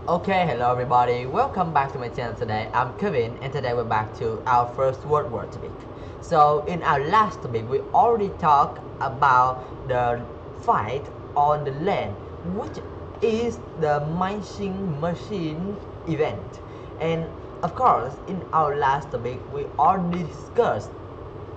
Okay, hello everybody. Welcome back to my channel today. I'm Kevin and today we're back to our first World War topic. So in our last topic, we already talked about the fight on the land, which is the mining machine event. And of course, in our last topic, we already discussed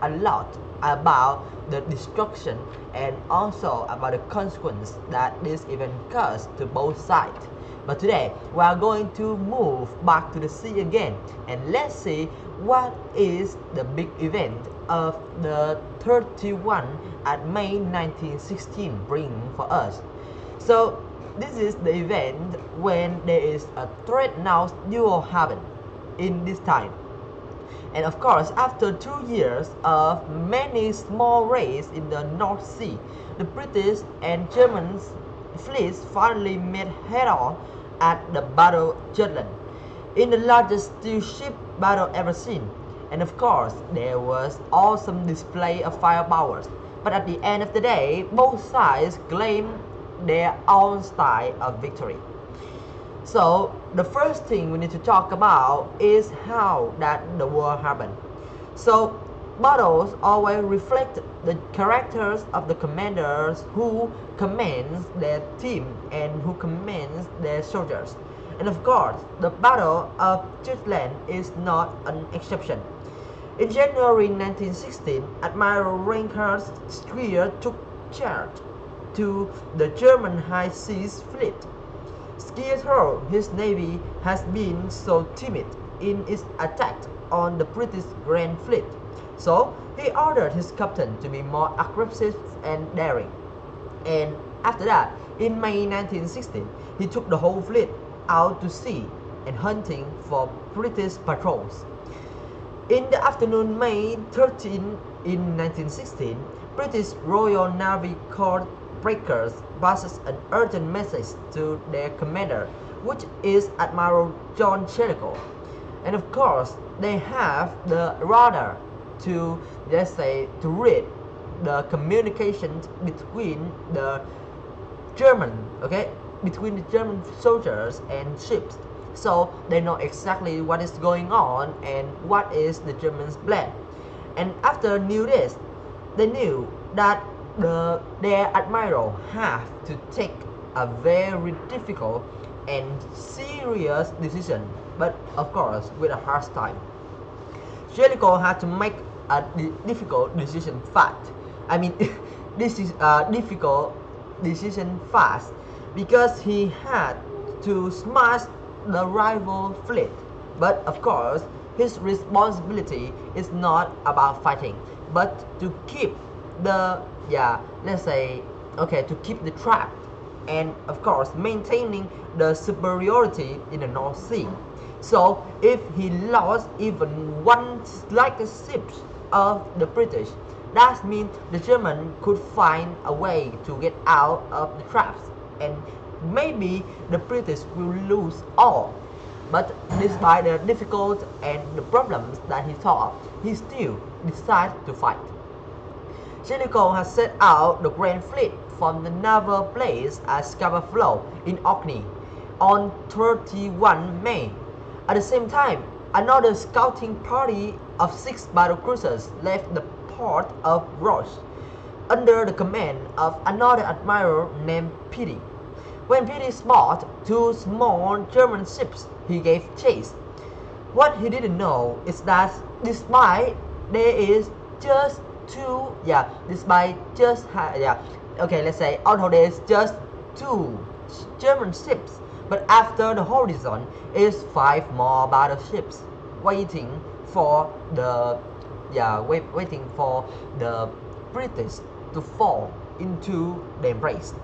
a lot about the destruction and also about the consequence that this event caused to both sides. But today we are going to move back to the sea again and let's see what is the big event of the 31 at May 1916 bring for us. So this is the event when there is a Dreadnoughts Duel happen in this time. And of course, after 2 years of many small raids in the North Sea, the British and German fleets finally met head-on at the Battle of Jutland, in the largest steel ship battle ever seen. And of course, there was awesome display of firepower. But at the end of the day, both sides claimed their own style of victory. So the first thing we need to talk about is how that the war happened. So battles always reflect the characters of the commanders who commands their team and who commands their soldiers. And of course, the Battle of Jutland is not an exception. In January 1916, Admiral Reinhard Stier took charge to the German High Seas Fleet. Stier thought his navy has been so timid in its attack on the British Grand Fleet, so he ordered his captain to be more aggressive and daring. And after that, in May 1916, he took the whole fleet out to sea and hunting for British patrols. In the afternoon, May 13, in 1916, British Royal Navy called breakers passes an urgent message to their commander, which is Admiral John Jellicoe. And of course, they have the radar to, let's say, to read the communications between the between the German soldiers and ships. So they know exactly what is going on and what is the Germans' plan. And after knew this, they knew that their admiral have to take a very difficult and serious decision, but of course with a hard time. Jellicoe had to make a difficult decision fast. I mean, this is a difficult decision fast because he had to smash the rival fleet. But of course, his responsibility is not about fighting, but to keep the to keep the trap and of course maintaining the superiority in the North Sea. So if he lost even one slightest ship of the British, that means the German could find a way to get out of the traps and maybe the British will lose all. But despite the difficult and the problems that he thought, he still decided to fight. Jellicoe has set out the Grand Fleet from the naval base at Scapa in Orkney on 31 May. At the same time, another scouting party of 6 battlecruisers left the port of Roche under the command of another admiral named Petty. When Petty spotted 2 small German ships, he gave chase. What he didn't know is that despite there is just although there is just 2 German ships, but after the horizon is 5 more battleships waiting for the British to fall into the embrace.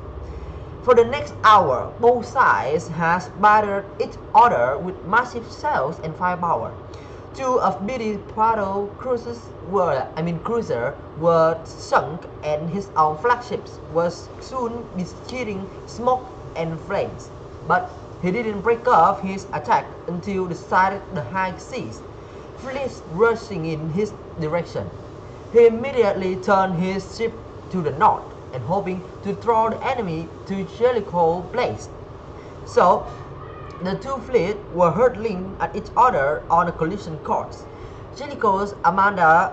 For the next hour, both sides has battered each other with massive shells and firepower. 2 of Beatty's battle cruisers were sunk and his own flagships was soon spitting smoke and flames. But he didn't break off his attack until the sight of the high seas, fleets rushing in his direction. He immediately turned his ship to the north and hoping to throw the enemy to Jellicoe's place. So The two fleets were hurtling at each other on a collision course. Jellicoe's Amanda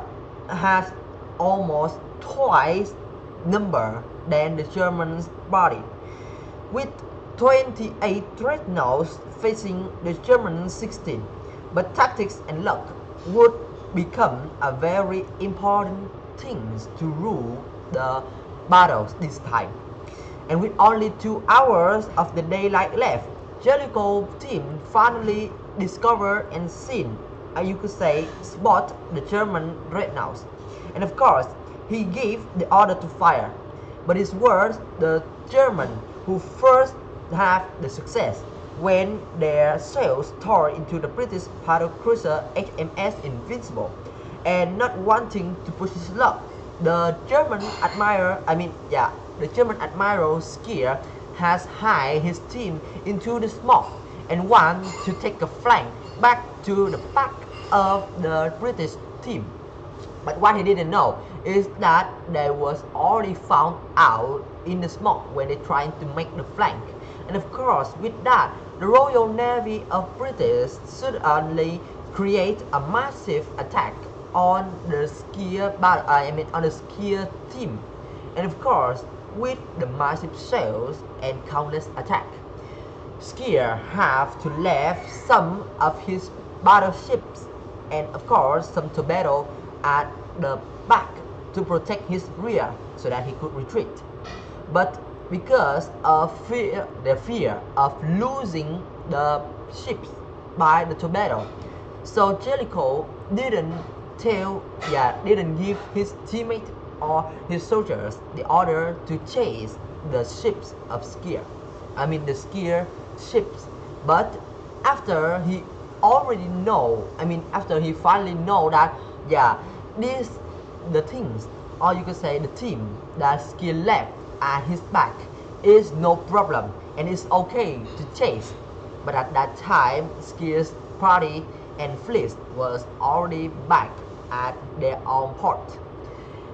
has almost twice number than the German's body, with 28 dreadnoughts facing the German 16. But tactics and luck would become a very important things to rule the battles this time. And with only 2 hours of the daylight left, Jellicoe's team finally discovered and seen, you could say, spot the German dreadnoughts. And of course, he gave the order to fire. But it was the German who first have the success when their sails tore into the British battlecruiser HMS Invincible. And not wanting to push his luck, the German Admiral Skier has hired his team into the smoke and want to take a flank back to the back of the British team. But what he didn't know is that they was already found out in the smoke when they trying to make the flank. And of course, with that, the Royal Navy of British suddenly create a massive attack on the Skier team. And of course, with the massive sails and countless attack, Skier have to left some of his battleships and of course some torpedo at the back to protect his rear so that he could retreat. But because of the fear of losing the ships by the torpedo, so Jellicoe didn't give his teammate or his soldiers the order to chase the ships of Skier. The Skier ships. But after he finally know that the things, or you could say the team that Skier left at his back is no problem and it's okay to chase. But at that time, Skier's party and fleet was already back at their own port.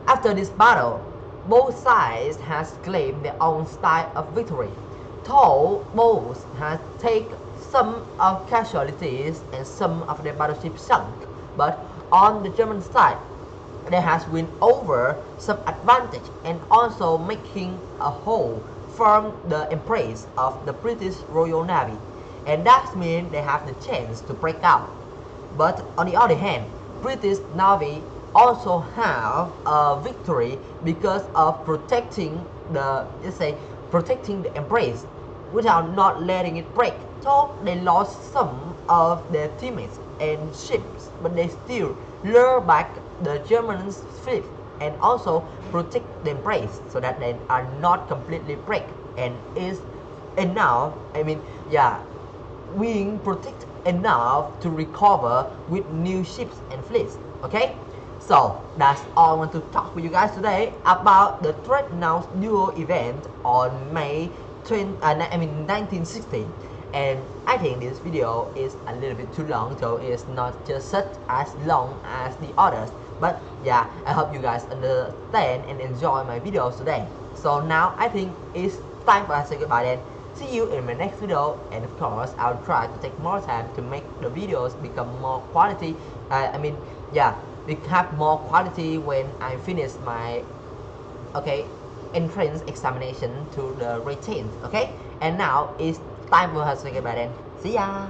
After this battle, both sides has claimed their own style of victory, though both has taken some of casualties and some of their battleships sunk. But on the German side, they has win over some advantage and also making a hole from the embrace of the British Royal Navy, and that means they have the chance to break out. But on the other hand, British Navy also have a victory because of protecting the embrace without not letting it break. So they lost some of their teammates and ships, but they still lure back the Germans' fleet and also protect the embrace so that they are not completely break and now being protected enough to recover with new ships and fleets. Okay, so that's all I want to talk with you guys today about the Dreadnoughts Duel event on May 1916. And I think this video is a little bit too long, so it's not just such as long as the others. But yeah, I hope you guys understand and enjoy my videos today. So now I think it's time for us to say goodbye then. See you in my next video, and of course I'll try to take more time to make the videos become more quality. Have more quality when I finish my entrance examination to the 18th. Okay, and now it's time for us to say goodbye then. See ya.